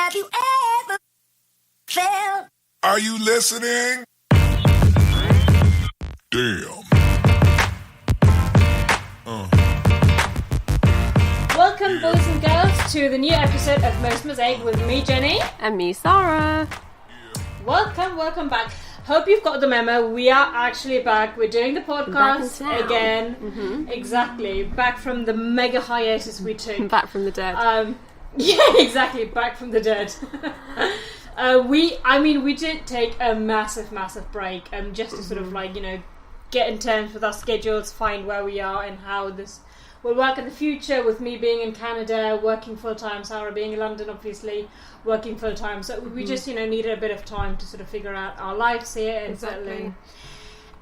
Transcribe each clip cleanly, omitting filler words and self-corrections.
Have you ever felt? Are you listening? Damn. Welcome, boys and girls, to the new episode of Mosaic with me, Jenny. And me, Sarah. Welcome back. Hope you've got the memo. We are actually back. We're doing the podcast again. Mm-hmm. Exactly. Back from the mega hiatus we took. Back from the dead. Yeah, exactly. Back from the dead. We did take a massive break, just to sort of get in terms with our schedules, find where we are and how this will work in the future, with me being in Canada, working full-time, Sarah being in London, obviously, working full-time. So we just, needed a bit of time to sort of figure out our lives here and settling.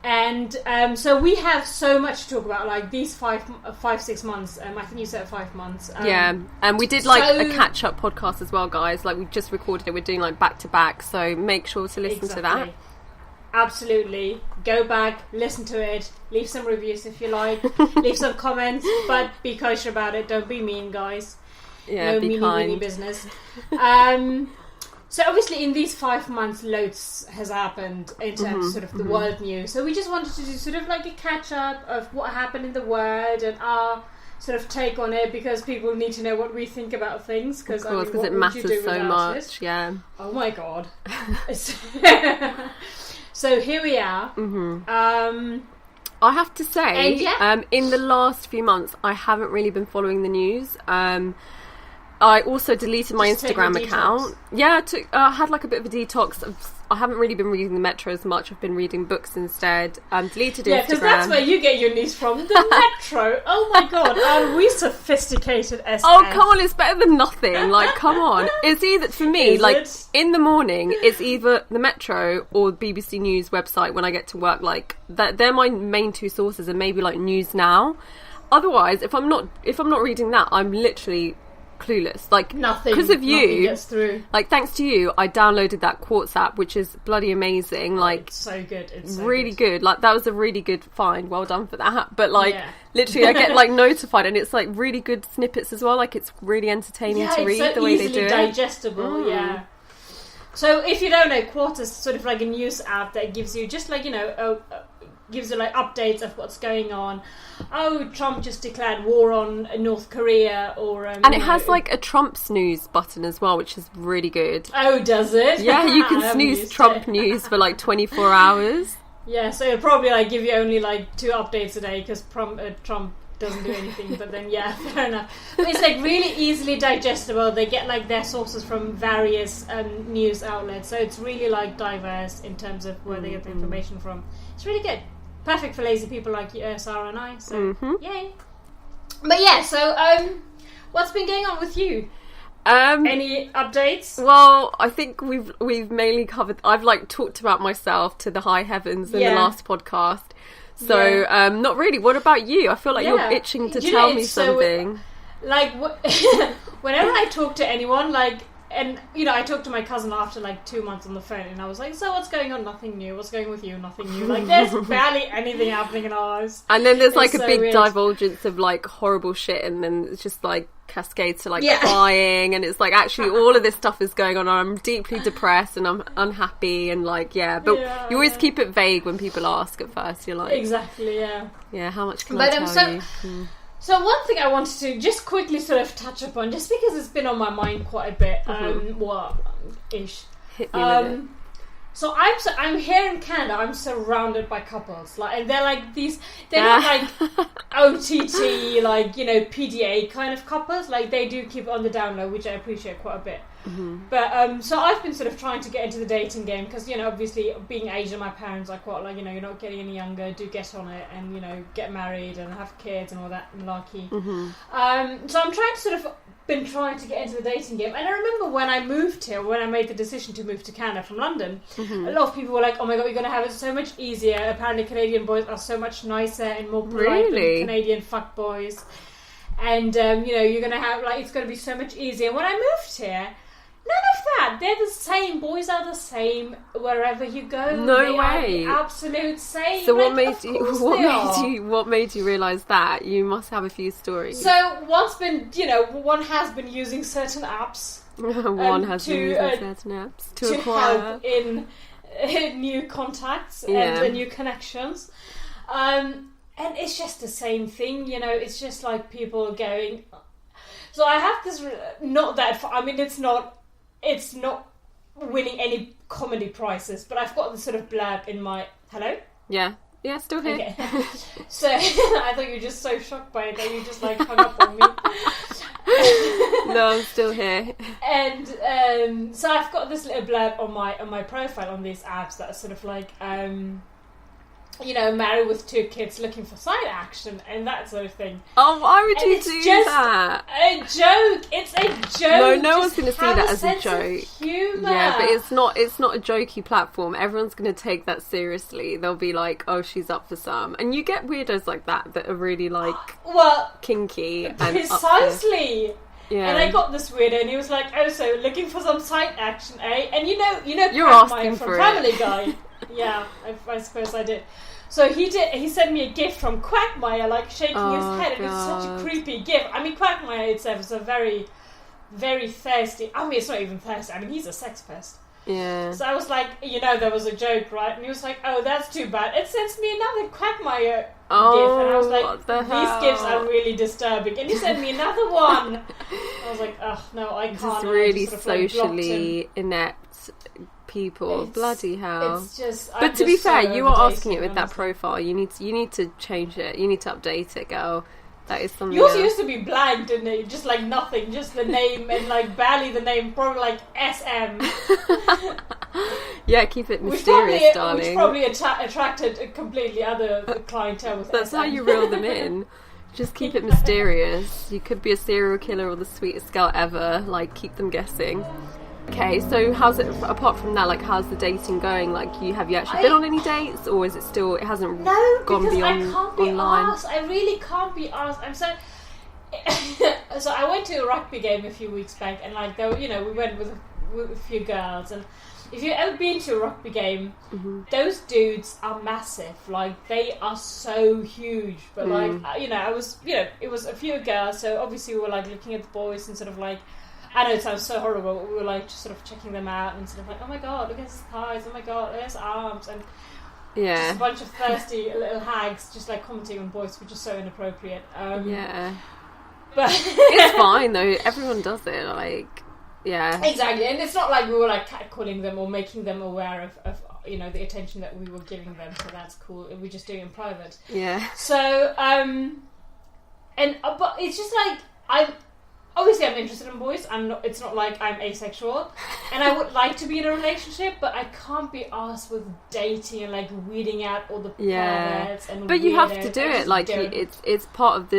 And so we have so much to talk about, like these 5-6 months. I think you said 5 months. And we did a catch-up podcast as well, guys. Like, we just recorded it. We're doing back-to-back, so make sure to listen to that. Absolutely. Go back, listen to it, leave some reviews if you like, leave some comments, but be kosher about it. Don't be mean, guys. Yeah, no be kind. meanie business. So obviously in these 5 months, loads has happened in terms of sort of the world news. So we just wanted to do sort of like a catch-up of what happened in the world and our sort of take on it, because people need to know what we think about things. Because it matters so much. Yeah. Oh my god. So here we are. I have to say, in the last few months, I haven't really been following the news. I also deleted my Instagram account. Yeah, I had a bit of a detox. I haven't really been reading the Metro as much. I've been reading books instead. Deleted Instagram. Yeah, because that's where you get your news from. The Metro. Oh my god, are we sophisticated as Oh, come on, it's better than nothing. Come on. It's either, for me, in the morning, it's either the Metro or the BBC News website when I get to work. They're my main two sources, and maybe News Now. Otherwise, if I'm not reading that, I'm literally clueless. Nothing because of you gets through. Thanks to you, I downloaded that Quartz app, which is bloody amazing. It's so good. It's so really good. That was a really good find. Well done for that. But literally, I get notified, and it's really good snippets as well. It's really entertaining to read the way they do it. Digestible. Yeah. So if you don't know, Quartz is sort of like a news app that gives you just gives you updates of what's going on. Oh, Trump just declared war on North Korea, or and it has a Trump snooze button as well, which is really good. Oh, does it? Yeah, you can snooze Trump news for 24 hours. Yeah, so it'll probably give you only 2 updates a day, because Trump doesn't do anything. But then fair enough. But it's really easily digestible. They get their sources from various news outlets, so it's really diverse in terms of where they get the information from. It's really good. Perfect for lazy people like Sarah and I. So yay! But yeah, so what's been going on with you? Any updates? Well, I think we've mainly covered. I've talked about myself to the high heavens in the last podcast. So not really. What about you? I feel you're itching to tell me something. Whenever I talk to anyone, and I talked to my cousin after 2 months on the phone, and I was like, so what's going on? Nothing new. What's going with you? Nothing new. There's barely anything happening in our lives. And then there's a big divulgence of horrible shit, and then it's just cascades to crying, and it's actually all of this stuff is going on. I'm deeply depressed and I'm unhappy, and you always keep it vague when people ask at first. You're exactly, how much can I tell you? So one thing I wanted to just quickly sort of touch upon, just because it's been on my mind quite a bit, ish. Hit me with it. So I'm here in Canada. I'm surrounded by couples, and they're these. They're not OTT, PDA kind of couples. They do keep it on the down low, which I appreciate quite a bit. But so I've been sort of trying to get into the dating game, because obviously being Asian, my parents are quite you're not getting any younger. Do get on it and get married and have kids and all that malarkey. So I'm trying to get into the dating game. And I remember when I moved here, when I made the decision to move to Canada from London, a lot of people were like, oh my god, you're going to have it so much easier. Apparently Canadian boys are so much nicer and more polite than Canadian fuckboys. And, you're going to have, it's going to be so much easier. When I moved here, none of that. They're the same. Boys are the same wherever you go. No way. Are the absolute same. So what made you realise that? You must have a few stories. So one has been using certain apps One has been using certain apps to acquire help in new contacts and new connections. And it's just the same thing, you know. It's just like people going. So I have this. It's not winning any comedy prizes, but I've got this sort of blurb in my. Hello? Yeah, still here. Okay. So I thought you were just so shocked by it that you just like hung up on me. No, I'm still here. And so I've got this little blurb on my profile on these apps that are sort of like married with 2 kids looking for side action and that sort of thing. Oh, why would you do that? It's just a joke. It's a joke. No one's going to see that as a joke. Humor. Yeah, but it's not a jokey platform. Everyone's going to take that seriously. They'll be like, "Oh, she's up for some," and you get weirdos like that are really like kinky and precisely. Yeah. And I got this weirdo, and he was like, "Oh, so looking for some side action, eh?" And you know, you're asking from for Family it. Guy. Yeah, I suppose I did. So he sent me a gift from Quagmire, like shaking his head, and it was such a creepy gift. I mean, Quagmire itself is a very, very thirsty. I mean, it's not even thirsty. I mean, he's a sex pest. Yeah. So I was like, there was a joke, right? And he was like, "Oh, that's too bad. It sends me another Quagmire gift." And I was like, "These gifts are really disturbing." And he sent me another one. I was like, "Oh no, I can't." Just really socially inept people. Bloody hell. It's just. But to be fair, you are asking it with that profile. You need to change it. You need to update it, girl. That is something. Yours used to be blank, didn't it? Just like nothing, just the name and like barely the name, probably like SM. Yeah, keep it mysterious, darling. Which probably attracted a completely other clientele with That's SM. how you reel them in. Just keep it mysterious. You could be a serial killer or the sweetest girl ever. Like, keep them guessing. Okay, so how's it, apart from that, like, how's the dating going? Like, have you actually been on any dates, or is it still, it hasn't gone beyond I can't be online? asked. I really can't be asked. I'm so... So I went to a rugby game a few weeks back, and like, we went with a few girls, and if you've ever been to a rugby game, those dudes are massive. Like, they are so huge. But like, it was a few girls, so obviously we were like looking at the boys and sort of like, I know it sounds so horrible, but we were like just sort of checking them out and sort of like, "Oh my god, look at his thighs, oh my god, look at his arms," and just a bunch of thirsty little hags just like commenting on boys, which is so inappropriate. But it's fine though, everyone does it, like, yeah. Exactly, and it's not like we were like catcalling them or making them aware of the attention that we were giving them, so that's cool. We're just doing it in private. Yeah. So, but it's just like, Obviously, I'm interested in boys. It's not like I'm asexual, and I would like to be in a relationship, but I can't be asked with dating and like weeding out all the perverts and. But you have to do it. Like it's part of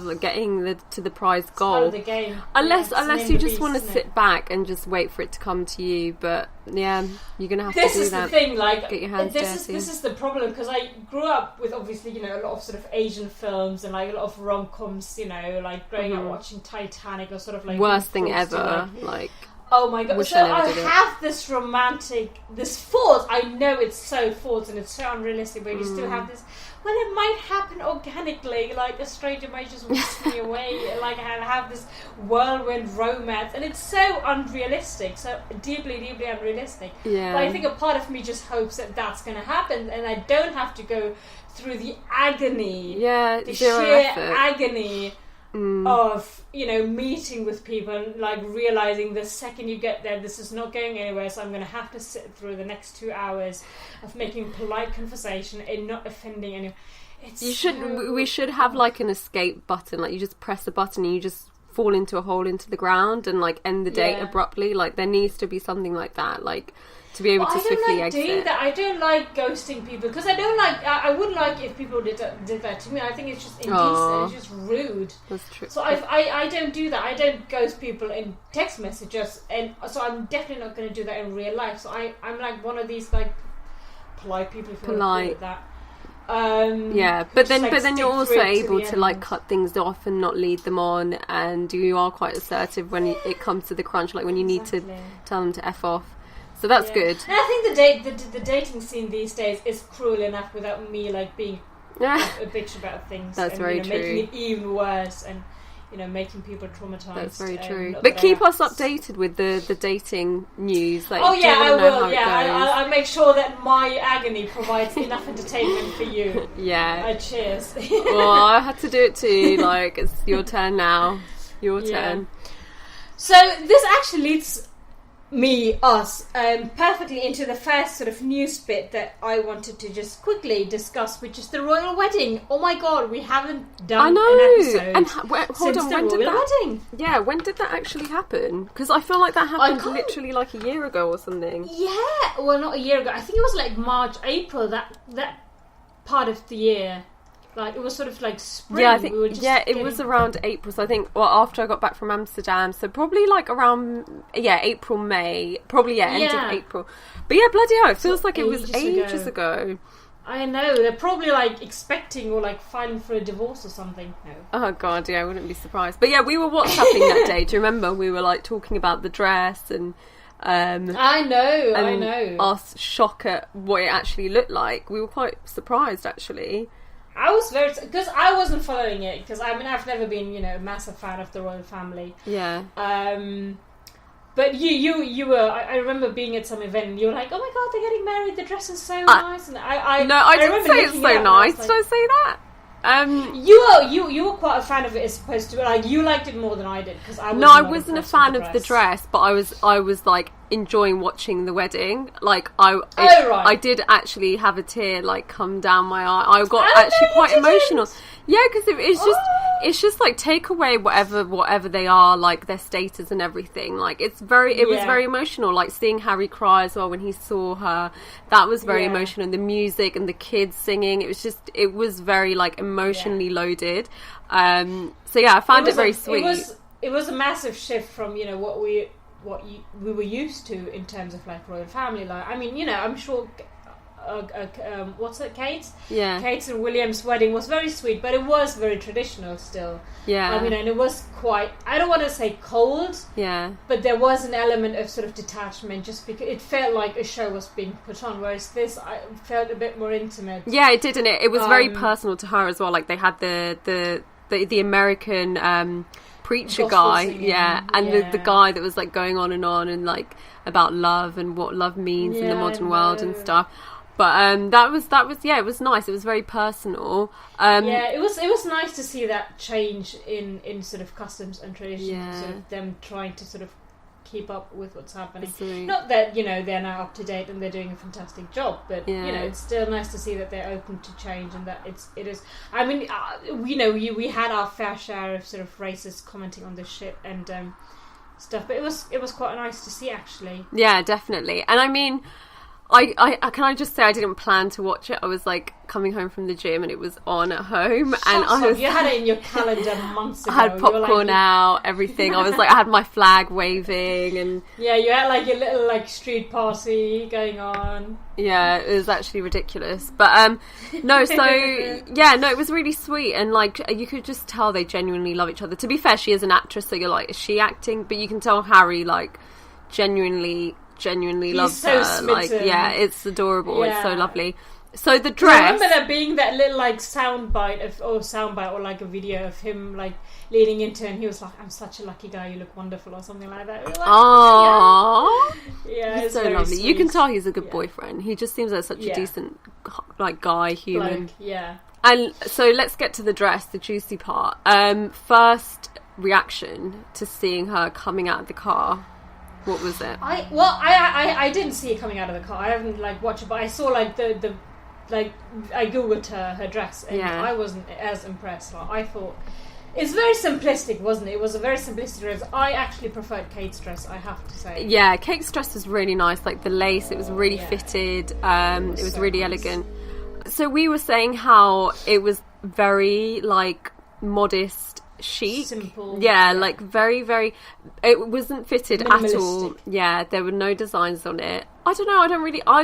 like, getting to the prize goal. Part of the game. Unless you just want to sit back and just wait for it to come to you, but yeah, you're gonna have to do that. This is the thing. Like, get your hands dirty. This is the problem, because I grew up with obviously a lot of sort of Asian films and like a lot of rom-coms. Like growing up watching Titanic or sort of like worst thing ever. Like, oh my god! So I have this thought. I know it's so false and it's so unrealistic, but you still have this. Well, it might happen organically. Like a stranger might just whisk me away. Like, I have this whirlwind romance, and it's so unrealistic, so deeply, deeply unrealistic. Yeah. But I think a part of me just hopes that that's going to happen, and I don't have to go through the agony. Yeah, the sheer agony. Of meeting with people and like realizing the second you get there, this is not going anywhere, so I'm going to have to sit through the next 2 hours of making polite conversation and not offending anyone. We should have like an escape button. Like, you just press the button and you just fall into a hole into the ground and like end the date abruptly. Like, there needs to be something like that. Like, to be able to swiftly exit. Doing that. I don't like ghosting people, because I wouldn't like if people did that to me. I think it's just indecent. It's just rude. That's true. So I don't do that. I don't ghost people in text messages, and so I'm definitely not going to do that in real life. So I'm like one of these like polite people, if you want to call it that. But then you're also able to like cut things off and not lead them on, and you are quite assertive when it comes to the crunch, like when you need to tell them to F off. So that's good. And I think the dating scene these days is cruel enough without me like being a bitch about things. That's very true. Making it even worse, and making people traumatized. That's very true. But keep us updated with the dating news. Like, I will. Yeah, I'll make sure that my agony provides enough entertainment for you. Yeah. Cheers. Well, I had to do it too. Like, it's your turn now. Your turn. So this actually leads us perfectly into the first sort of news bit that I wanted to just quickly discuss, which is the royal wedding. Oh my god, we haven't done an episode and hold on, when did that wedding. Yeah, when did that actually happen? Because I feel like that happened literally like a year ago or something. Yeah, well, not a year ago. I think it was like March, April, that part of the year. Like, it was sort of like spring. Yeah, I think, it was around April. So I think, after I got back from Amsterdam. So probably like around, April, May. Probably, end of April. But yeah, bloody hell, it feels like it was ages ago. I know. They're probably like expecting or like filing for a divorce or something. No. Oh god, yeah, I wouldn't be surprised. But yeah, we were WhatsApping that day. Do you remember? We were like talking about the dress and... I know. Our shock at what it actually looked like. We were quite surprised, actually. I was because I wasn't following it, because I've never been a massive fan of the royal family. Yeah. But you were. I remember being at some event and you were like, "Oh my god, they're getting married. The dress is so nice." And I didn't say it's so nice. Did I say that? You were quite a fan of it as opposed to, like, you liked it more than I did, because I wasn't a fan of the dress, but I was like enjoying watching the wedding. Like I did actually have a tear like come down my eye. I got actually quite emotional. Yeah, because it's just like, take away whatever they are, like their status and everything. Like it was very emotional. Like seeing Harry cry as well when he saw her, that was very emotional. And the music and the kids singing, it was very like emotionally loaded. So yeah, I found it very sweet. It was a massive shift from what we were used to in terms of like royal family. Like, I mean, I'm sure. What's it, Kate? Yeah. Kate's and William's wedding was very sweet, but it was very traditional still. Yeah. I mean, and it was quite, I don't want to say cold. Yeah. But there was an element of sort of detachment, just because it felt like a show was being put on, whereas this I felt a bit more intimate. Yeah, it did, and it was very personal to her as well. Like they had the American preacher guy, and the guy that was like going on and like about love and what love means in the modern world and stuff. But that was it was nice. It was very personal. It was nice to see that change in sort of customs and traditions, sort of them trying to sort of keep up with what's happening. Absolutely. Not that they're now up to date and they're doing a fantastic job, but it's still nice to see that they're open to change and that it is. I mean, we had our fair share of sort of racists commenting on this shit and stuff, but it was quite nice to see, actually. Yeah, definitely. And I mean, I can I just say I didn't plan to watch it. I was like coming home from the gym and it was on at home, you had it in your calendar months ago. I had popcorn out, everything. I was like, I had my flag waving, and you had like your little like street party going on. Yeah, it was actually ridiculous, but it was really sweet, and like you could just tell they genuinely love each other. To be fair, she is an actress, so you're like, is she acting? But you can tell Harry like genuinely loves so her. Smitten. Like, yeah, it's adorable. It's so lovely. So the dress. I remember there being that little like soundbite or like a video of him like leaning into, and he was like, "I'm such a lucky guy. You look wonderful," or something like that. Like, aww, yeah, he's it's so very lovely. sweet. You can tell he's a good boyfriend. He just seems like such a decent like guy, human. Yeah. And so let's get to the dress, the juicy part. First reaction to seeing her coming out of the car. What was it? I didn't see it coming out of the car. I haven't like watched it, but I saw like the like I googled her dress, and I wasn't as impressed. Like, I thought it's very simplistic, wasn't it? It was a very simplistic dress. I actually preferred Kate's dress, I have to say. Yeah, Kate's dress was really nice. Like the lace, it was really fitted. It was really elegant. So we were saying how it was very like modest, chic, simple, like very, very. It wasn't fitted at all. Yeah, there were no designs on it. I don't know. I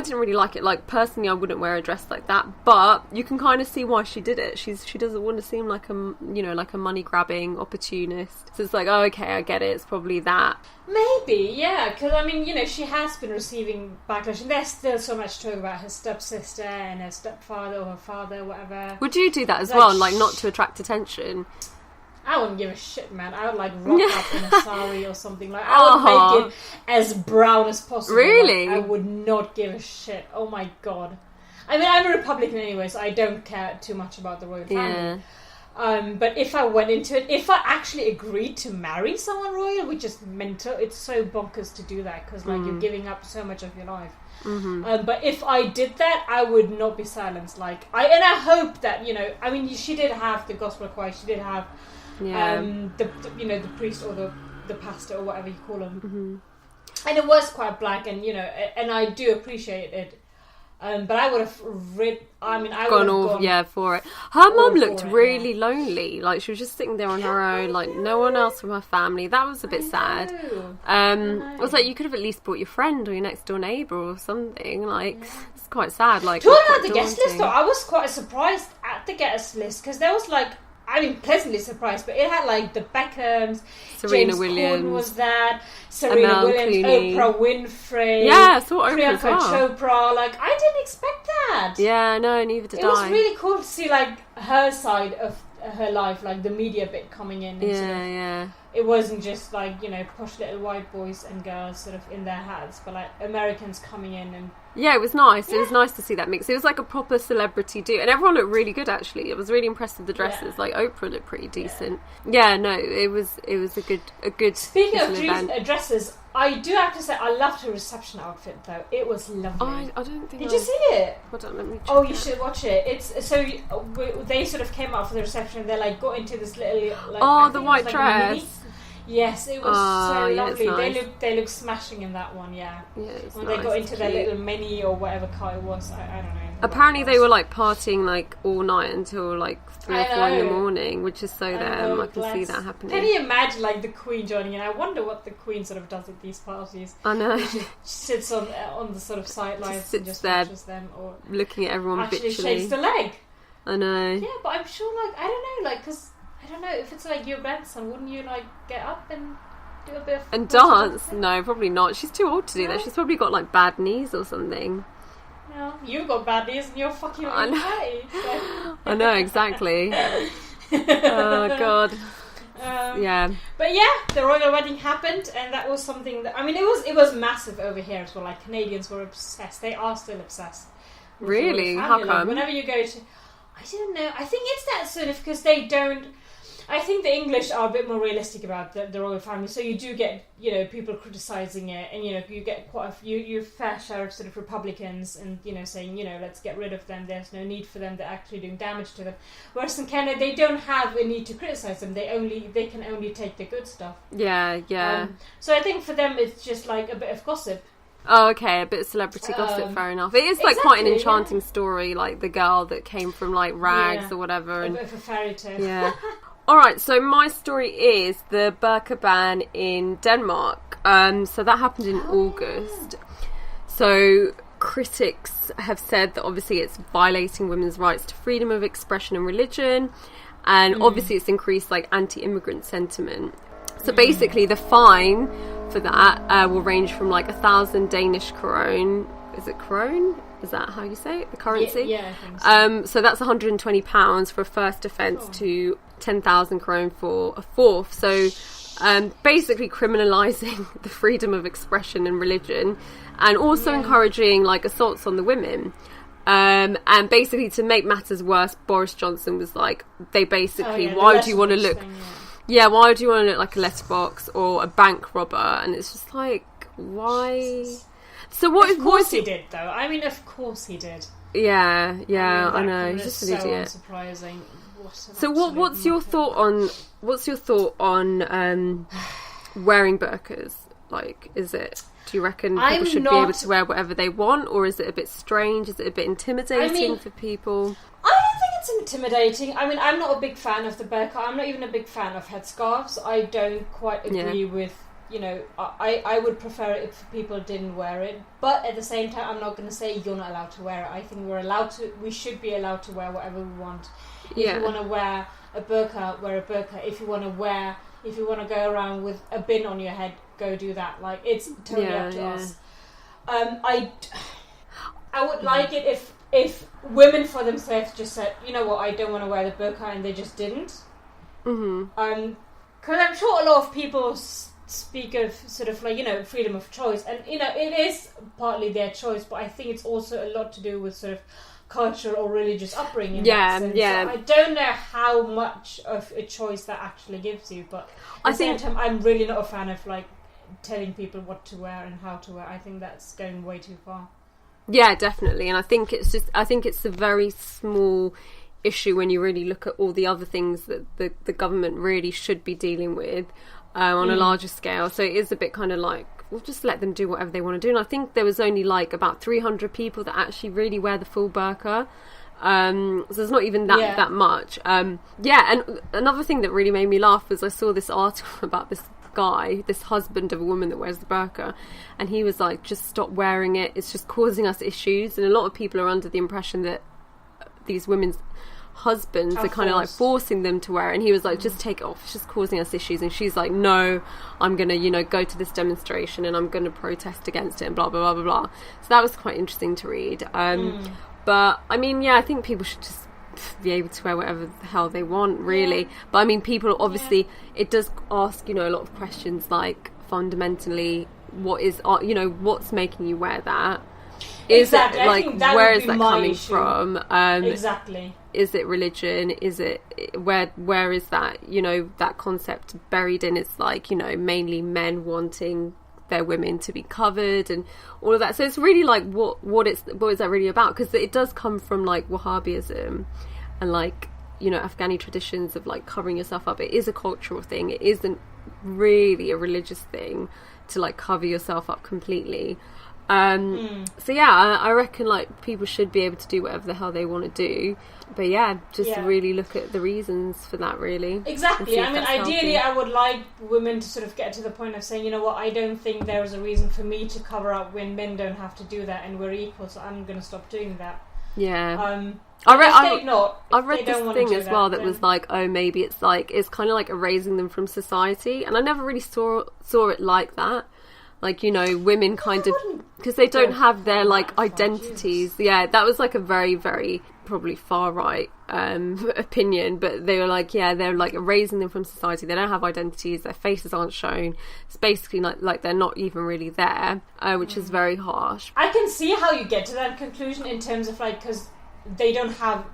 didn't really like it. Like personally, I wouldn't wear a dress like that. But you can kind of see why she did it. She doesn't want to seem like a money grabbing opportunist. So it's like, oh, okay, I get it. It's probably that. Maybe, yeah. Because I mean, she has been receiving backlash, and there's still so much talk about her stepsister and her stepfather or her father, whatever. Would you do that as well? Like not to attract attention? I wouldn't give a shit, man. I would like rock up in a sari or something. Like I would make it as brown as possible. Really? Like, I would not give a shit. Oh my god. I mean, I'm a Republican anyway, so I don't care too much about the royal family. Yeah. But if I went into it, if I actually agreed to marry someone royal, which is mental, it's so bonkers to do that because like you're giving up so much of your life. Mm-hmm. But if I did that, I would not be silenced. Like I hope that I mean, she did have the gospel choir, she did have the priest or the pastor or whatever you call him, and it was quite black, and and I do appreciate it. But I would have gone for it. Her mum looked really lonely. Like she was just sitting there on her own. Like no one else from her family. That was a bit sad. I was like, you could have at least brought your friend or your next door neighbour or something. Like it's quite sad. Like talking about the guest list, though, I was quite surprised at the guest list because there was like. I mean, pleasantly surprised, but it had like the Beckhams, Serena James Williams, Corden was that, Serena Williams, Clooney. Oprah Winfrey, I saw Oprah Priyanka as well. Chopra. Like, I didn't expect that. Yeah, no, neither did I. It was really cool to see like her side of her life, like the media bit coming in. And it wasn't just like posh little white boys and girls sort of in their hats, but like Americans coming in and. Yeah, it was nice. Yeah. It was nice to see that mix. It was like a proper celebrity do, and everyone looked really good. Actually, I was really impressed with the dresses. Like Oprah looked pretty decent. Yeah, no, it was a good. Speaking of dresses, I do have to say I loved her reception outfit though. It was lovely. I don't think. Did you see it? Hold on, let me. Oh, you should watch it. It's so they sort of came out for the reception. They like got into this little the white dress. Yes, it was so lovely. Nice. They look smashing in that one, yeah. When they nice. got into their little mini or whatever car it was, I don't know. Apparently they were like partying like all night until like 3 or 4 in the morning, which is so them. I can see that happening. Can you imagine like the Queen joining in? I wonder what the Queen sort of does at these parties. I know. She sits on the sort of sidelines and just there watches them, or looking at everyone actually bitchily. shakes the leg. I know. Yeah, but I'm sure like I don't know, like because I don't know if it's like your grandson, wouldn't you like get up and do a bit of and dance? No, probably not. She's too old to do that. She's probably got like bad knees or something. No, you've got bad knees and you're fucking I know. party, so. I know, exactly. Oh god. Yeah. But yeah, the royal wedding happened, and that was something that it was massive over here as well. Like Canadians were obsessed. They are still obsessed. Really? How come? Like, whenever you go to, I don't know. I think it's that sort of because they don't. I think the English are a bit more realistic about the royal family, so you do get people criticising it, and you get quite your fair share of sort of Republicans and saying let's get rid of them. There's no need for them. They're actually doing damage to them. Whereas in Canada, they don't have a need to criticise them. They can only take the good stuff. Yeah. So I think for them, it's just like a bit of gossip. Oh, okay, a bit of celebrity gossip, fair enough. It is like quite an enchanting story, like the girl that came from like rags or whatever. A bit of a fairy tale. Yeah. Alright, so my story is the Burka Ban in Denmark. So that happened in August. So critics have said that obviously it's violating women's rights to freedom of expression and religion, and obviously it's increased like anti-immigrant sentiment. So basically the fine for that will range from like 1,000 Danish krone. Is it krone? Is that how you say it? The currency? Yeah, I think so. So that's £120 for a first offence to 10,000 krone for a fourth. So basically criminalising the freedom of expression and religion, and also encouraging like assaults on the women. And basically to make matters worse, Boris Johnson was like, they basically, why would you want to look... why do you want to look like a letterbox or a bank robber? And it's just like, why... Jesus. So what? Of course he did, though. I mean, of course he did. Yeah, I know. He's just an idiot. Unsurprising. So what's your thought on wearing burqas? Like, do you reckon people should be able to wear whatever they want, or is it a bit strange? Is it a bit intimidating for people? I don't think it's intimidating. I mean, I'm not a big fan of the burqa. I'm not even a big fan of headscarves. I don't quite agree with. I would prefer it if people didn't wear it, but at the same time, I'm not going to say you're not allowed to wear it. I think we should be allowed to wear whatever we want. If you want to wear a burqa, wear a burqa. If you want to go around with a bin on your head, go do that. Like, it's totally up to us. I would like it if women for themselves just said, you know what, I don't want to wear the burqa, and they just didn't. Because I'm sure a lot of people speak of sort of like, freedom of choice, and it is partly their choice, but I think it's also a lot to do with sort of cultural or religious upbringing. Yeah. So I don't know how much of a choice that actually gives you, but at the same time, I'm really not a fan of like telling people what to wear and how to wear. I think that's going way too far. Yeah, definitely. And I think it's a very small issue when you really look at all the other things that the government really should be dealing with on a larger scale. So it is a bit kind of like, we'll just let them do whatever they want to do. And I think there was only like about 300 people that actually really wear the full burqa. So there's not even that much. And another thing that really made me laugh was I saw this article about this guy, this husband of a woman that wears the burqa, and he was like, just stop wearing it, it's just causing us issues. And a lot of people are under the impression that these women's husbands are kind of like forcing them to wear it, and he was like, just take it off, it's just causing us issues. And she's like, no, I'm gonna go to this demonstration and I'm gonna protest against it and blah blah blah blah blah. So that was quite interesting to read. But I mean, I think people should just be able to wear whatever the hell they want, really. But I mean, people obviously, it does ask a lot of questions, like fundamentally, what is what's making you wear that? Is it like, where is that coming from? Exactly. Is it religion? Is it where is that that concept buried in? It's like mainly men wanting their women to be covered and all of that. So it's really like what is that really about? Because it does come from like Wahhabism and like Afghani traditions of like covering yourself up. It is a cultural thing. It isn't really a religious thing to like cover yourself up completely. So I reckon like people should be able to do whatever the hell they want to do, but really look at the reasons for that, really. Exactly. I mean, ideally I would like women to sort of get to the point of saying, you know what, I don't think there is a reason for me to cover up when men don't have to do that and we're equal, so I'm going to stop doing that. I read this thing as well that was like, oh, maybe it's kind of like erasing them from society, and I never really saw it like that. Like, women kind of, because they don't have their like identities. Yeah, that was like a very, very probably far right opinion, but they were like, they're like erasing them from society. They don't have identities. Their faces aren't shown. It's basically like they're not even really there, which is very harsh. I can see how you get to that conclusion in terms of like, because they don't have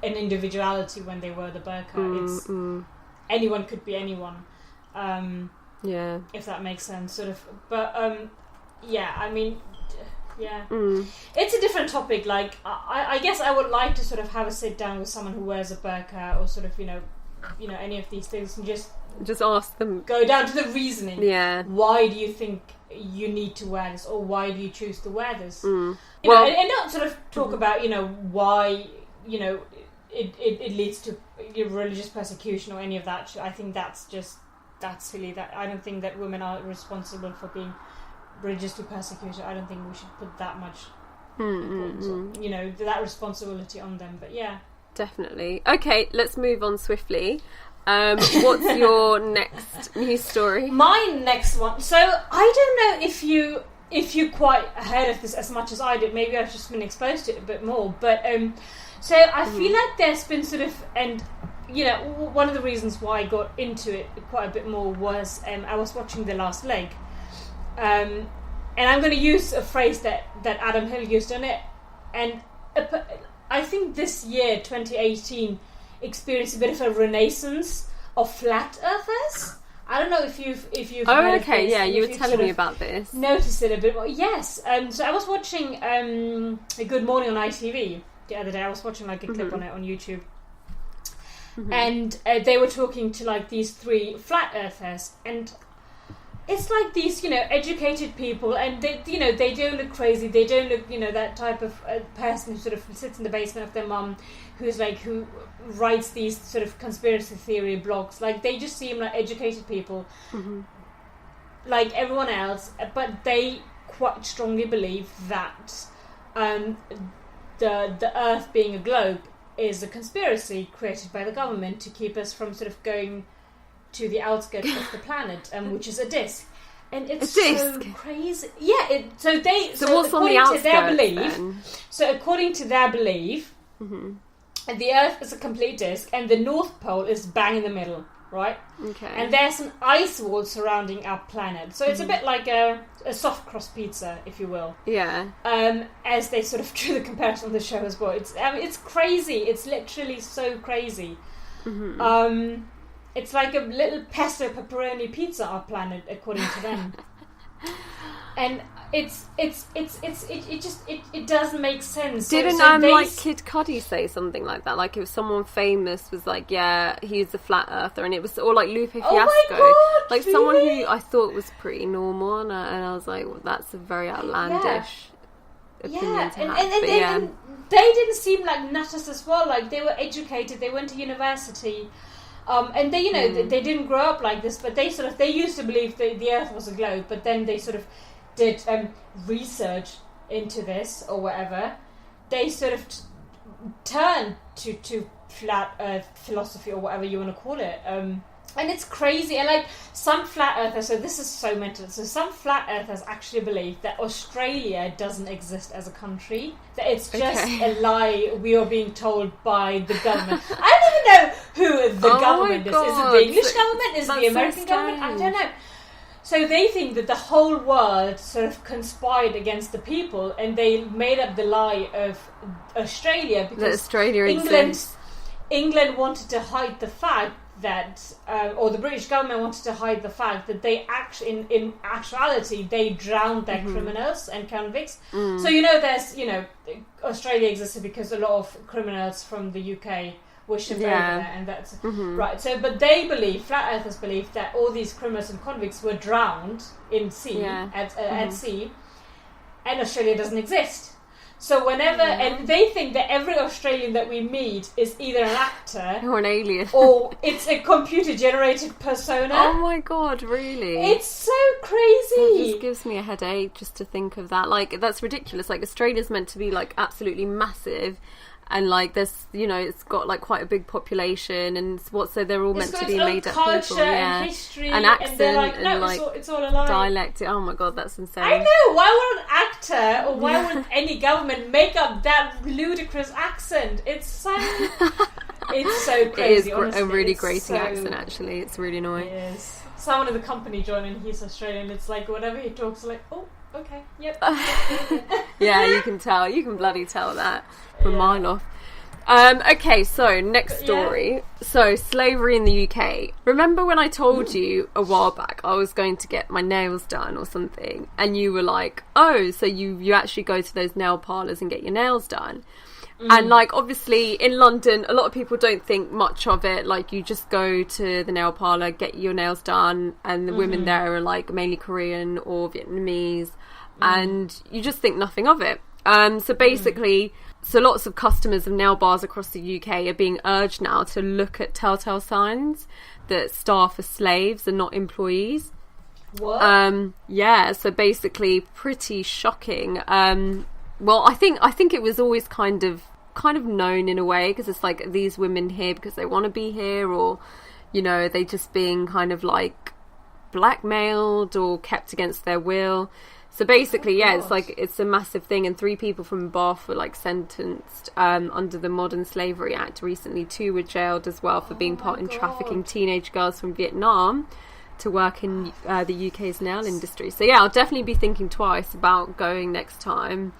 an individuality when they wear the burqa. Anyone could be anyone. If that makes sense, sort of. But I mean, it's a different topic. Like I guess I would like to sort of have a sit down with someone who wears a burqa, or sort of any of these things, and just ask them, go down to the reasoning. Why do you think you need to wear this, or why do you choose to wear this? And not sort of talk about why it leads to religious persecution or any of that. I think that's silly. That I don't think that women are responsible for being religiously persecuted. I don't think we should put that much that responsibility on them. But definitely. Okay, let's move on swiftly. What's your next news story? My next one. So I don't know if you quite heard of this as much as I did. Maybe I've just been exposed to it a bit more. But so I feel like there's been sort of, and one of the reasons why I got into it quite a bit more was I was watching The Last Leg, and I'm going to use a phrase that Adam Hill used on it, and I think this year 2018 experienced a bit of a renaissance of flat earthers. I don't know if you've heard of this, you were telling me about this. Noticed it a bit more. Yes. So I was watching A Good Morning on ITV the other day. I was watching like a clip on it on YouTube. And they were talking to like these 3 flat earthers, and it's like these educated people, and they they don't look crazy, they don't look that type of person who sort of sits in the basement of their mum, who writes these sort of conspiracy theory blogs. Like, they just seem like educated people, like everyone else, but they quite strongly believe that the Earth being a globe is a conspiracy created by the government to keep us from sort of going to the outskirts of the planet, which is a disc. And it's so crazy. Yeah, so what's on the outskirts, their belief, then? So according to their belief, the Earth is a complete disc, and the North Pole is bang in the middle. right? Okay. And there's an ice wall surrounding our planet. So it's a bit like a soft cross pizza, if you will. Yeah. As they sort of drew the comparison on the show as well. It's crazy. It's literally so crazy. Mm-hmm. It's like a little pesto pepperoni pizza, our planet, according to them. And it doesn't make sense. Didn't like Kid Cudi say something like that? Like if someone famous was like, yeah, he's a flat earther, and it was or like Lupe Fiasco, my God, like someone who I thought was pretty normal, and I was like, well, that's a very outlandish opinion to have. And they didn't seem like nutters as well. Like they were educated, they went to university. And they, they didn't grow up like this, but they used to believe the Earth was a globe, but then they sort of did research into this or whatever. They sort of turned to flat Earth philosophy or whatever you want to call it. And it's crazy. And like some flat earthers, so this is so mental. So some flat earthers actually believe that Australia doesn't exist as a country. That it's just a lie we are being told by the government. I don't even know who the government is. Is it the English government? Is it the American government? I don't know. So they think that the whole world sort of conspired against the people, and they made up the lie of Australia because England wanted to hide the fact that, or the British government wanted to hide the fact that they actually, in actuality, they drowned their criminals and convicts. So there's Australia existed because a lot of criminals from the UK were shipped over there, and that's right. So, but they believe, flat earthers believe, that all these criminals and convicts were drowned in sea at sea, and Australia doesn't exist. So whenever, and they think that every Australian that we meet is either an actor or an alien, or it's a computer-generated persona. Oh my God, really? It's so crazy. That just gives me a headache just to think of that. Like, that's ridiculous. Like, Australia's meant to be like absolutely massive. And like there's, it's got like quite a big population, and so they're all meant to be made up people, and history, and accent, and they're like, no, it's all a lie. Dialect. Oh my God, that's insane. I know. Why would an actor or why would any government make up that ludicrous accent? It's so crazy. It is a really grating accent. Actually, it's really annoying. It is. Someone in the company joined, and he's Australian. It's like whatever he talks, like, oh, okay, yep. Yeah, you can tell. You can bloody tell that from a mile off. Okay, so next story. Yeah. So, slavery in the UK. Remember when I told you a while back I was going to get my nails done or something, and you were like, oh, so you actually go to those nail parlours and get your nails done? And like, obviously in London a lot of people don't think much of it. Like, you just go to the nail parlour, get your nails done, and the women there are like mainly Korean or Vietnamese, and you just think nothing of it. So basically, so lots of customers of nail bars across the UK are being urged now to look at telltale signs that staff are slaves and not employees. What? Yeah, so basically pretty shocking. Well, I think it was always kind of known in a way, because it's like these women here because they want to be here, or they just being kind of like blackmailed or kept against their will. So basically, it's a massive thing, and 3 people from Bath were like sentenced under the Modern Slavery Act recently. 2 were jailed as well for being part in trafficking teenage girls from Vietnam to work in the UK's nail industry. So yeah, I'll definitely be thinking twice about going next time,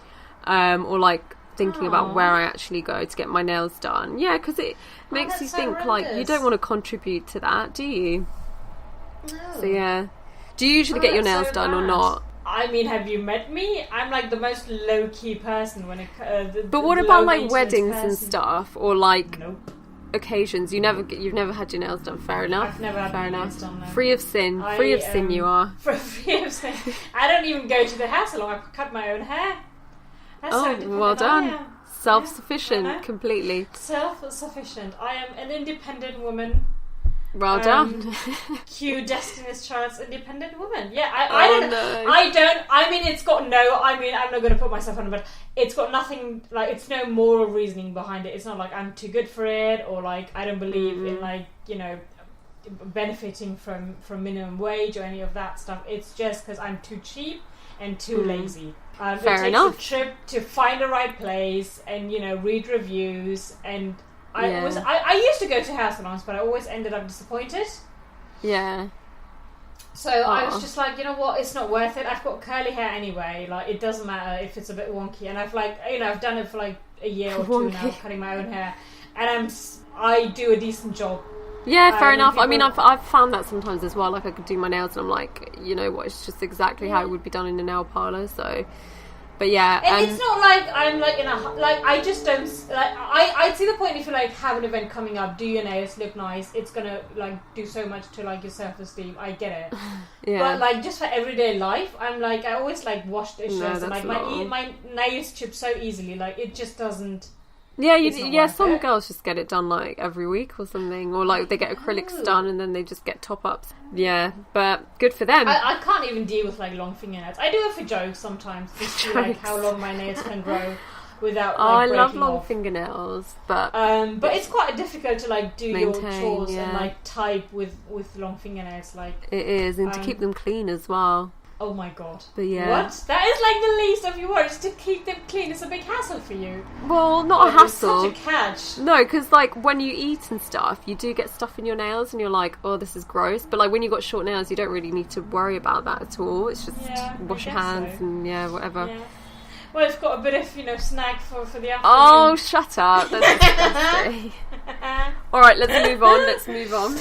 or like thinking about where I actually go to get my nails done. Yeah, because it makes you think like you don't want to contribute to that, do you? No. So yeah, do you usually get your nails done or not? I mean, have you met me? I'm like the most low-key person when it. But what about like weddings and stuff, or like occasions? You've never had your nails done. Fair enough. I've never had my nails done. No. Free of sin. Free of sin. You are. Free of sin. I don't even go to the hair salon. I cut my own hair. That's well done. Self-sufficient, completely. Self-sufficient. I am an independent woman. Well done. Cue Destiny's Child's independent woman. Yeah, I mean, it's got I'm not going to put myself on it, but it's got nothing, like, it's no moral reasoning behind it. It's not like I'm too good for it, or like I don't believe in, like, benefiting from minimum wage or any of that stuff. It's just because I'm too cheap and too lazy. Fair it enough. takes a trip to find the right place and, read reviews, and I used to go to hair salons, but I always ended up disappointed. Yeah. So I was just like, you know what, it's not worth it. I've got curly hair anyway. Like, it doesn't matter if it's a bit wonky. And I've I've done it for like a year or two now, cutting my own hair, and I do a decent job. Yeah, fair enough. I mean, I've found that sometimes as well. Like, I could do my nails, and I'm like, you know what? It's just exactly how it would be done in a nail parlor. So, but yeah, and it's not like I'm like in a like. I just don't like. I see the point if you like have an event coming up, do your nails, look nice. It's gonna like do so much to like your self-esteem. I get it. Yeah. But like just for everyday life, I'm like I always like wash dishes and like my nails chip so easily. Like it just doesn't. Yeah, some girls just get it done like every week or something, or like they get acrylics done and then they just get top-ups. Yeah, but good for them. I can't even deal with like long fingernails. I do it for jokes sometimes, just to like how long my nails can grow without like breaking off. I love long fingernails, but it's quite difficult to like do your chores and like type with long fingernails. Like it is, and to keep them clean as well. Oh my god. But yeah. What? That is like the least of your worries. To keep them clean is a big hassle for you. Well, not a hassle. It's such a catch. No, because like when you eat and stuff, you do get stuff in your nails and you're like, oh, this is gross. But like when you've got short nails, you don't really need to worry about that at all. It's just wash your hands and whatever. Yeah. Well, it's got a bit of, snack for the afternoon. Oh, shut up. That's disgusting. Alright, let's move on.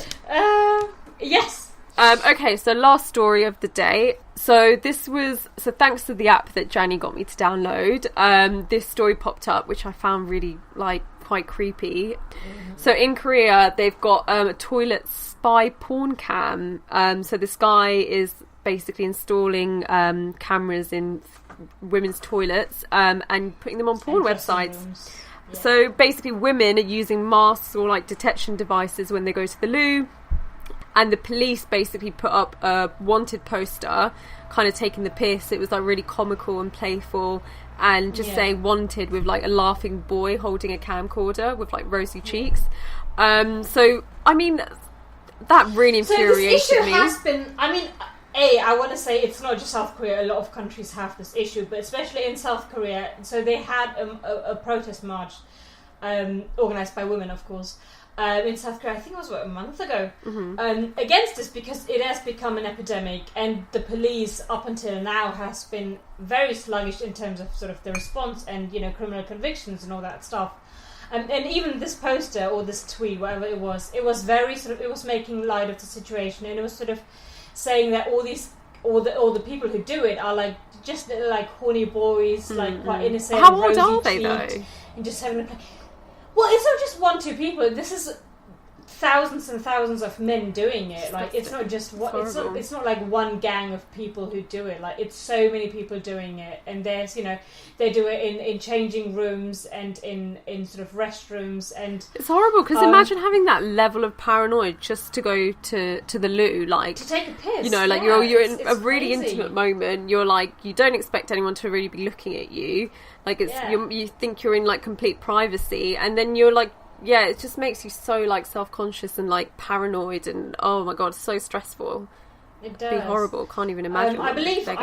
Yes. Okay, so last story of the day. So thanks to the app that Janny got me to download, this story popped up, which I found really like quite creepy. Mm-hmm. So in Korea, they've got a toilet spy porn cam. So this guy is basically installing cameras in women's toilets and putting them on porn websites. Yeah. So basically, women are using masks or like detection devices when they go to the loo. And the police basically put up a wanted poster, kind of taking the piss. It was like really comical and playful, and just saying wanted with like a laughing boy holding a camcorder with like rosy cheeks. So I mean, that really infuriated so this issue me. Has been, I mean, I want to say it's not just South Korea. A lot of countries have this issue, but especially in South Korea. So they had a protest march organised by women, of course. In South Korea, I think it was a month ago, against this because it has become an epidemic, and the police up until now has been very sluggish in terms of sort of the response and criminal convictions and all that stuff. And even this poster or this tweet, whatever it was very sort of, it was making light of the situation, and it was sort of saying that all the people who do it are like just like horny boys, like quite innocent. How old are they though? And just having well, it's not just 1-2 people. This is thousands and thousands of men doing it. Like it's not just it's not like one gang of people who do it. Like it's so many people doing it, and there's they do it in changing rooms and in sort of restrooms, and it's horrible because imagine having that level of paranoia just to go to the loo, like to take a piss. Like you're in a really intimate moment. You're like you don't expect anyone to really be looking at you. Like you think you're in like complete privacy, and then you're like. Yeah, it just makes you so like self-conscious and like paranoid, and oh my god, so stressful. It does. It'd be horrible. Can't even imagine. I believe the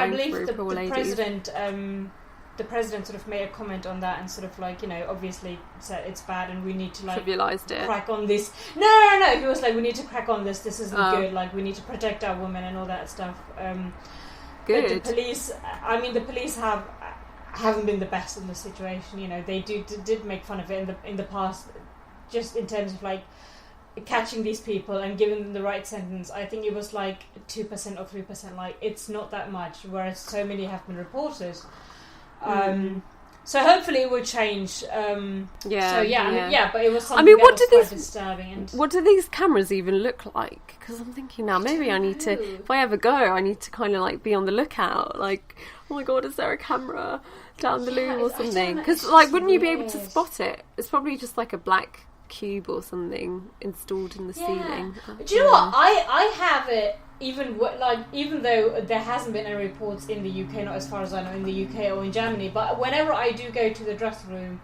president sort of made a comment on that and sort of like obviously said it's bad and we need to like trivialized it. Crack on this. No. He was like, we need to crack on this. This isn't good. Like we need to protect our women and all that stuff. Good. But the police haven't been the best in the situation. They did make fun of it in the past. Just in terms of like catching these people and giving them the right sentence, I think it was like 2% or 3%. Like it's not that much, whereas so many have been reported. So hopefully it will change. But it was something that was quite disturbing. And what do these cameras even look like? Because I'm thinking now, maybe I need to, if I ever go, I need to kind of like be on the lookout. Like, oh my god, is there a camera down the loo or something? Because like, wouldn't you be able to spot it? It's probably just like a black cube or something installed in the ceiling. Do you know what? I have it. Even though there hasn't been any reports in the UK, not as far as I know in the UK or in Germany, but whenever I do go to the dressing room,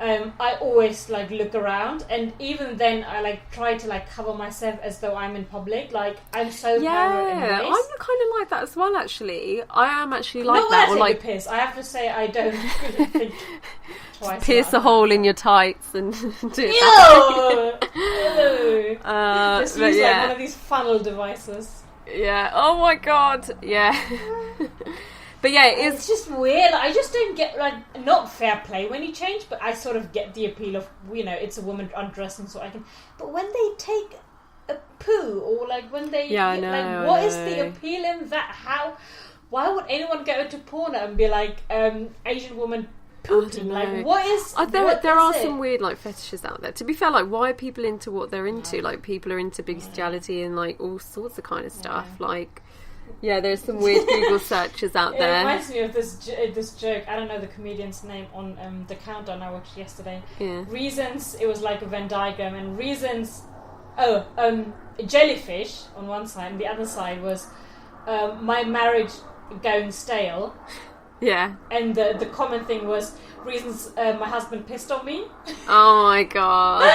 I always like look around, and even then I like try to like cover myself as though I'm in public. Like I'm so paranoid. Yeah, I'm kind of like that as well. Actually, I am actually like Not that. when Or I take like a piss. I have to say I don't really think twice. pierce a hole in your tights and do it. Ew! Just use yeah. like one of these funnel devices. Yeah. Oh my god. Yeah. But yeah, It's just weird. I just don't get, like, not fair play when you change, but I sort of get the appeal of, you know, it's a woman undressing, so I can. But when they take a poo, or like when they, Yeah, I know, like, what is the appeal in that? How? Why would anyone go into porno and be like, Asian woman pooping? Like, what is? There are some weird like fetishes out there. To be fair, like, why are people into what they're into? Like, people are into bestiality and like all sorts of kind of stuff. Like. Yeah, there's some weird Google searches out there. It reminds me of this joke. I don't know the comedian's name on the Countdown I watched yesterday. Yeah. Reasons, it was like a Venn diagram, and reasons. A jellyfish on one side, and the other side was my marriage going stale. Yeah. And the common thing was reasons my husband pissed on me. Oh my god.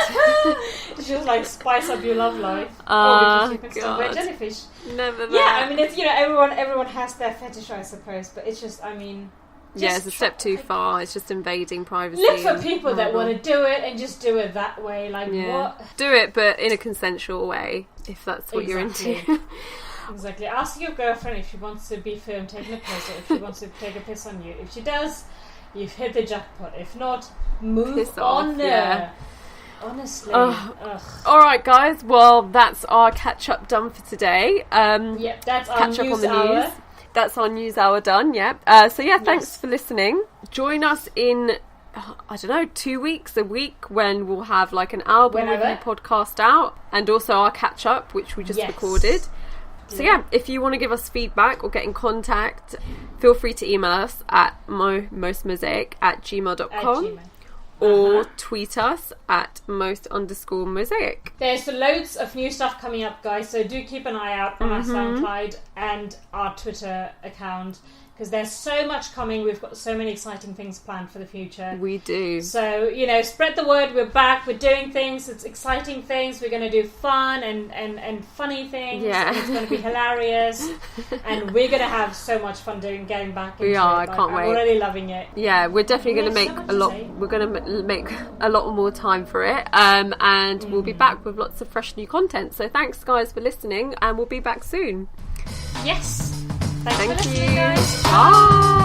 She was like, spice up your love life. Oh, because you pissed on a jellyfish. Never that. Yeah, I mean, it's, you know, everyone has their fetish, I suppose, but it's just, I mean... Yeah, it's a step too far. It's just invading privacy. Look for people that want to do it and just do it that way. Like, what? Do it, but in a consensual way, if that's what you're into. Exactly. Ask your girlfriend if she wants to be filmed taking a piss, or if she wants to take a piss on you. If she does, you've hit the jackpot. If not, move on. Yeah. Honestly. Alright guys, well that's our catch up done for today. Yep, that's our catch up on the hour. news. That's our news hour done, yeah. So yeah, thanks for listening. Join us in, I don't know, 2 weeks, a week, when we'll have like an album review podcast out, and also our catch up, which we just recorded. So yeah, if you want to give us feedback or get in contact, feel free to email us at mostmosaic@gmail.com. Or tweet us at most_mosaic. There's loads of new stuff coming up, guys, so do keep an eye out on our SoundCloud and our Twitter account, because there's so much coming. We've got so many exciting things planned for the future. We do. So, you know, spread the word. We're back. We're doing things. It's exciting things. We're going to do fun and funny things. Yeah. And it's going to be hilarious. And we're going to have so much fun getting back into it. I can't wait. I'm already loving it. Yeah, we're definitely going to make a lot. We're going to make a lot more time for it. And we'll be back with lots of fresh new content. So thanks, guys, for listening. And we'll be back soon. Yes. Thanks Thank for listening, you. guys. Bye.